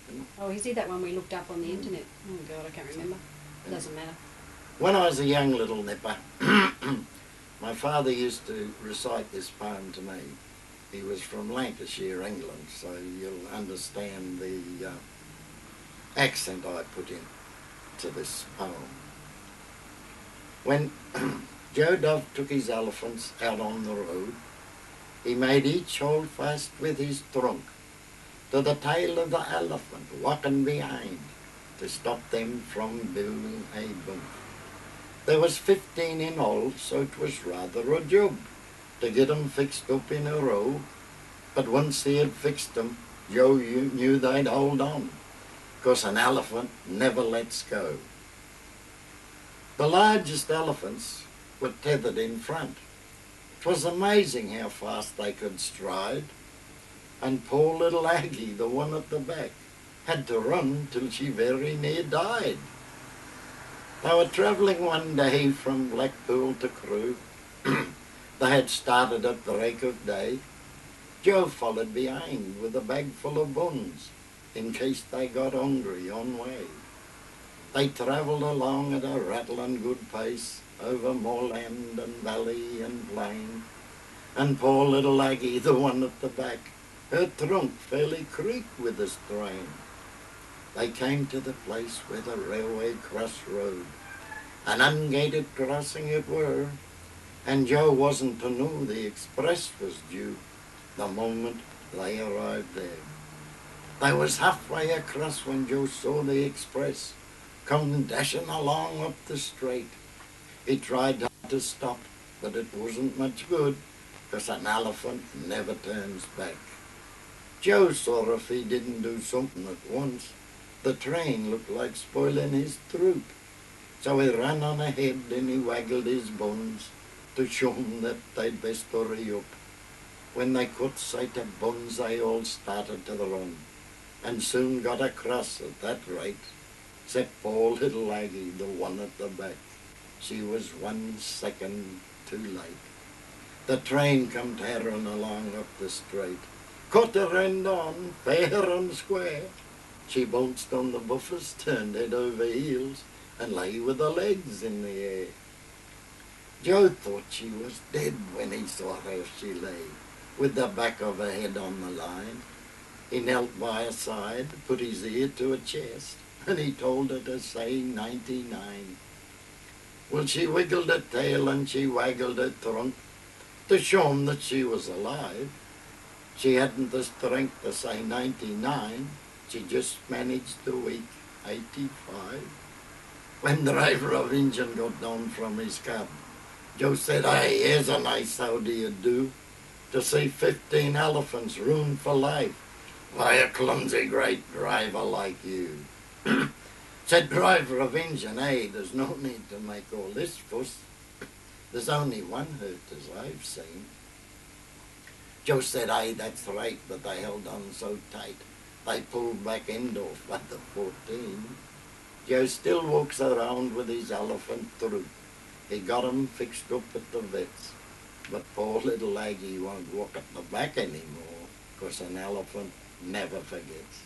And, Oh, is he that one we looked up on the internet? Oh God, I can't remember. It doesn't matter. when I was a young little nipper, my father used to recite this poem to me. He was from Lancashire, England, so you'll understand the accent I put in to this poem. When Joe Dove took his elephants out on the road, he made each hold fast with his trunk to the tail of the elephant walking behind to stop them from doing a bump. There was 15 in all, so it was rather a job to get 'em fixed up in a row. But once he had fixed 'em, Joe knew they'd hold on, 'cause an elephant never lets go. The largest elephants were tethered in front. 'Twas amazing how fast they could stride, and poor little Aggie, the one at the back, had to run till she very near died. They were travelling one day from Blackpool to Crewe. They had started at break of day. Joe followed behind with a bag full of buns in case they got hungry on way. They travelled along at a rattling good pace over moorland and valley and plain, and poor little Aggie, the one at the back, her trunk fairly creaked with the strain. They came to the place where the railway crossroad, an ungated crossing it were, and Joe wasn't to know the express was due the moment they arrived there. They was halfway across when Joe saw the express come dashing along up the straight. He tried hard to stop, but it wasn't much good, 'cause an elephant never turns back. Joe saw if he didn't do something at once, the train looked like spoiling his troop. So he ran on ahead and he waggled his buns to show 'em that they'd best hurry up. When they caught sight of buns, they all started to the run, and soon got across at that rate, except poor little Aggie, the one at the back. She was 1 second too late. The train come tearing along up the straight, caught her end on, fair and square. She bounced on the buffers, turned head over heels, and lay with her legs in the air. Joe thought she was dead when he saw how she lay, with the back of her head on the line. He knelt by her side, put his ear to her chest, and he told her to say 99. Well, she wiggled her tail and she waggled her trunk to show him that she was alive. She hadn't the strength to say 99, she just managed to weak 85. When the driver of engine got down from his cab, Joe said, "Hey, here's a nice how do you do, to see 15 elephants ruined for life by a clumsy great driver like you." Said driver of engine, "Hey, there's no need to make all this fuss. There's only one hurt as I've seen." Joe said, "Hey, that's right, but they held on so tight, they pulled back end off at the 14. Joe still walks around with his elephant troop. He got 'em fixed up at the vets. But poor little Aggie won't walk at the back anymore, 'cause an elephant never forgets.